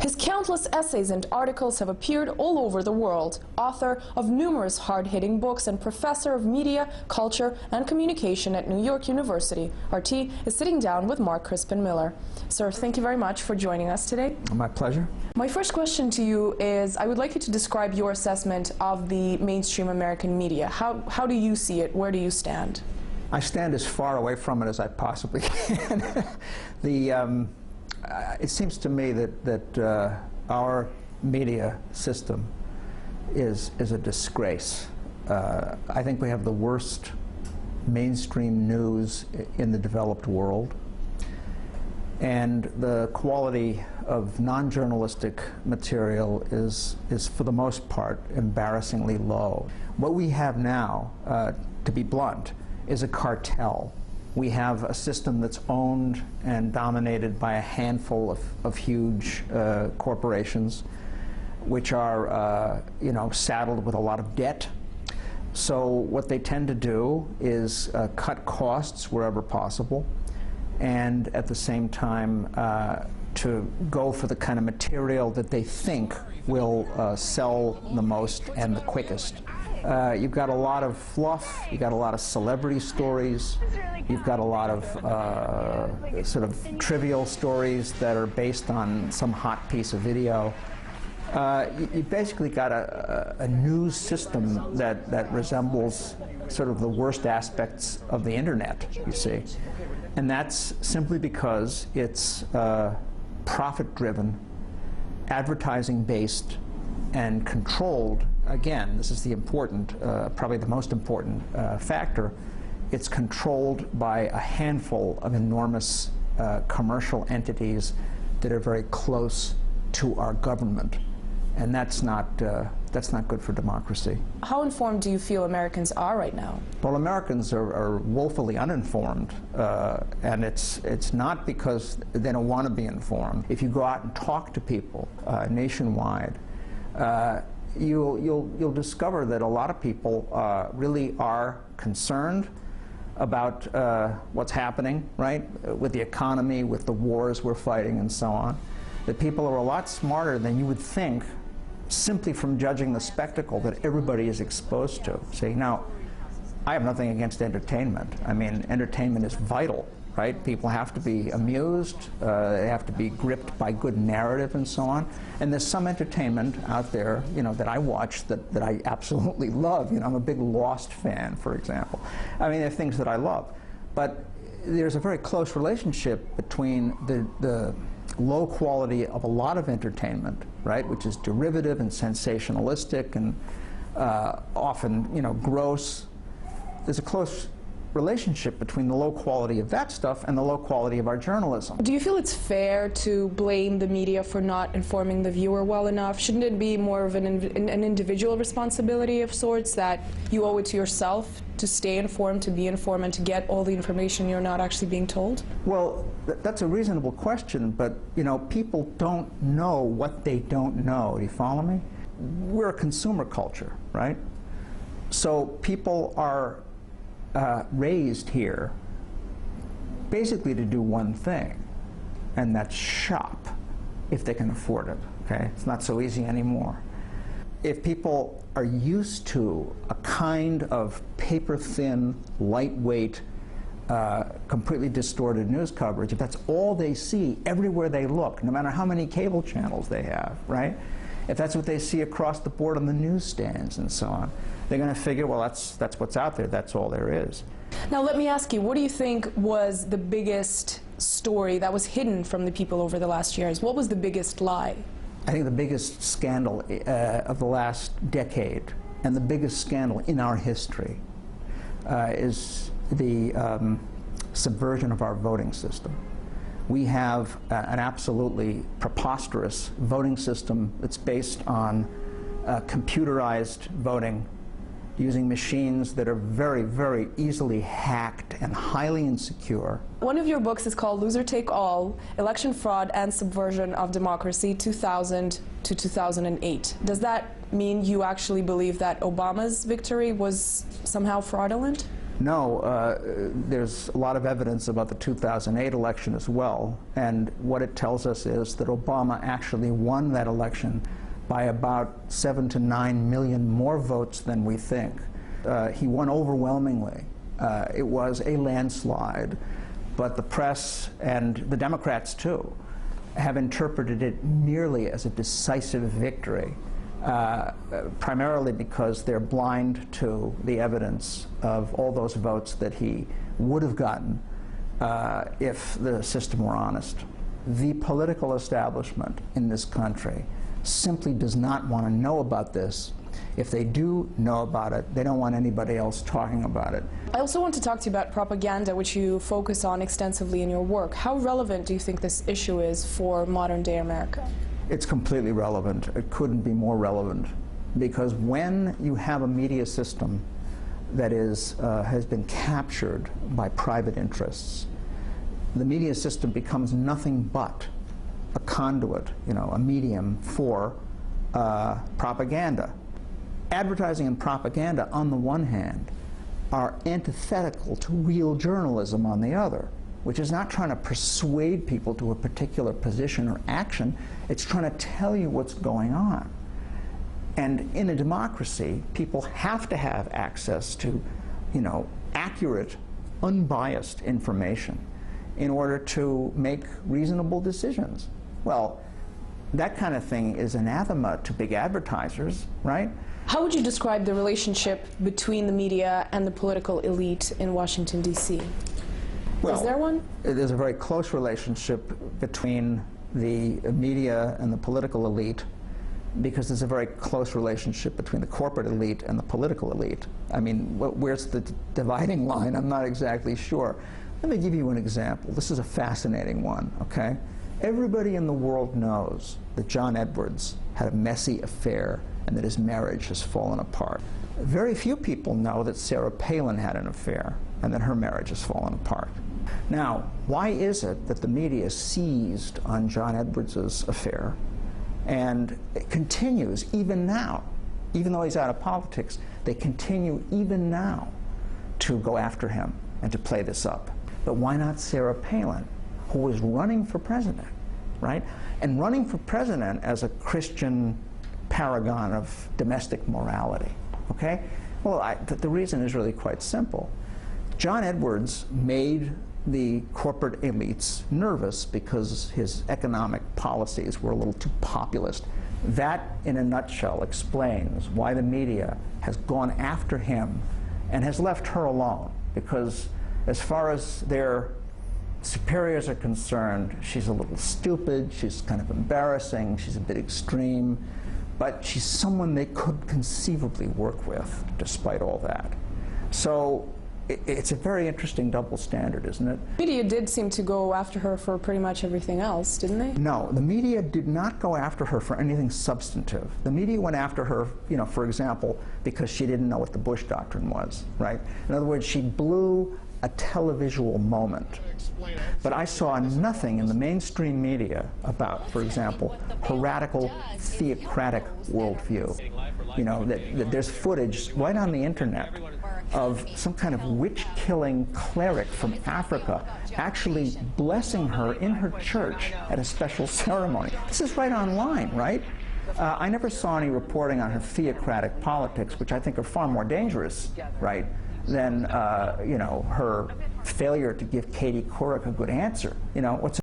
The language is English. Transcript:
His countless essays and articles have appeared all over the world. Author of numerous hard-hitting books and professor of media, culture, and communication at New York University, RT is sitting down with Mark Crispin Miller. Sir, thank you very much for joining us today. My pleasure. My first question to you is, I would like you to describe your assessment of the mainstream American media. How do you see it? Where do you stand? I stand as far away from it as I possibly can. It seems to me that our media system is a disgrace. I think we have the worst mainstream news in the developed world, and the quality of non-journalistic material is for the most part embarrassingly low. What we have now, to be blunt, is a cartel. We have a system that's owned and dominated by a handful of huge corporations, which are saddled with a lot of debt. So what they tend to do is cut costs wherever possible, and at the same time to go for the kind of material that they think will sell the most and the quickest. You've got a lot of fluff, you've got a lot of celebrity stories, you've got a lot of sort of trivial stories that are based on some hot piece of video. You basically got a news system that resembles sort of the worst aspects of the internet, you see. And that's simply because it's profit-driven, advertising-based, and controlled. Again, this is the important, probably the most important factor. It's controlled by a handful of enormous commercial entities that are very close to our government, and that's not good for democracy. How informed do you feel Americans are right now? Well, Americans are woefully uninformed, and it's not because they don't want to be informed. If you go out and talk to people nationwide, you'll discover that a lot of people really are concerned about what's happening, right, with the economy, with the wars we're fighting, and so on. That people are a lot smarter than you would think, simply from judging the spectacle that everybody is exposed to. See, now, I have nothing against entertainment. I mean, entertainment is vital, right? People have to be amused, they have to be gripped by good narrative and so on. And there's some entertainment out there, that I watch that I absolutely love. I'm a big Lost fan, for example. I mean, there are things that I love. But there's a very close relationship between the low quality of a lot of entertainment, right, which is derivative and sensationalistic and often, gross. There's a close relationship between the low quality of that stuff and the low quality of our journalism. Do you feel it's fair to blame the media for not informing the viewer well enough? Shouldn't it be more of an individual responsibility of sorts, that you owe it to yourself to stay informed, to be informed, and to get all the information you're not actually being told? Well, that's a reasonable question, but people don't know what they don't know. Do you follow me? We're a consumer culture, right? So people are raised here basically to do one thing, and that's shop, if they can afford it, okay? It's not so easy anymore. If people are used to a kind of paper-thin, lightweight, completely distorted news coverage, if that's all they see everywhere they look, no matter how many cable channels they have, right? If that's what they see across the board on the newsstands and so on, they're going to figure, well, that's what's out there, that's all there is. Now let me ask you, what do you think was the biggest story that was hidden from the people over the last years? What was the biggest lie? I think the biggest scandal of the last decade, and the biggest scandal in our history, is the subversion of our voting system. We have an absolutely preposterous voting system that's based on computerized voting, using machines that are very, very easily hacked and highly insecure. One of your books is called Loser Take All: Election Fraud and Subversion of Democracy, 2000 to 2008. Does that mean you actually believe that Obama's victory was somehow fraudulent? No, there's a lot of evidence about the 2008 election as well, and what it tells us is that Obama actually won that election by about 7 to 9 million more votes than we think. He won overwhelmingly. It was a landslide, but the press and the Democrats too have interpreted it merely as a decisive victory, primarily because they're blind to the evidence of all those votes that he would have gotten if the system were honest. The political establishment in this country simply does not want to know about this. If they do know about it, they don't want anybody else talking about it. I also want to talk to you about propaganda, which you focus on extensively in your work. How relevant do you think this issue is for modern-day America? It's completely relevant. It couldn't be more relevant, because when you have a media system that has been captured by private interests, the media system becomes nothing but a conduit, a medium for propaganda. Advertising and propaganda, on the one hand, are antithetical to real journalism on the other, which is not trying to persuade people to a particular position or action. It's trying to tell you what's going on. And in a democracy, people have to have access to, accurate, unbiased information in order to make reasonable decisions. Well, that kind of thing is anathema to big advertisers, right? How would you describe the relationship between the media and the political elite in Washington, D.C.? Well, is there one? There's a very close relationship between the media and the political elite, because there's a very close relationship between the corporate elite and the political elite. I mean, where's the dividing line? I'm not exactly sure. Let me give you an example. This is a fascinating one, okay? Everybody in the world knows that John Edwards had a messy affair and that his marriage has fallen apart. Very few people know that Sarah Palin had an affair and that her marriage has fallen apart. Now, why is it that the media seized on John Edwards' affair and it continues even now? Even though he's out of politics, they continue even now to go after him and to play this up. But why not Sarah Palin, who was running for president, right? And running for president as a Christian paragon of domestic morality, okay? Well, the reason is really quite simple. John Edwards made the corporate elites nervous because his economic policies were a little too populist. That, in a nutshell, explains why the media has gone after him and has left her alone, because as far as their superiors are concerned, she's a little stupid, she's kind of embarrassing, she's a bit extreme, but she's someone they could conceivably work with despite all that. So it's a very interesting double standard, isn't it? The media did seem to go after her for pretty much everything else, didn't they? No, the media did not go after her for anything substantive. The media went after her, for example, because she didn't know what the Bush Doctrine was, right? In other words, she blew a televisual moment. But I saw nothing in the mainstream media about, for example, her radical theocratic worldview. That there's footage right on the internet of some kind of witch-killing cleric from Africa actually blessing her in her church at a special ceremony. This is right online, right? I never saw any reporting on her theocratic politics, which I think are far more dangerous, right, than her failure to give Katie Couric a good answer. What's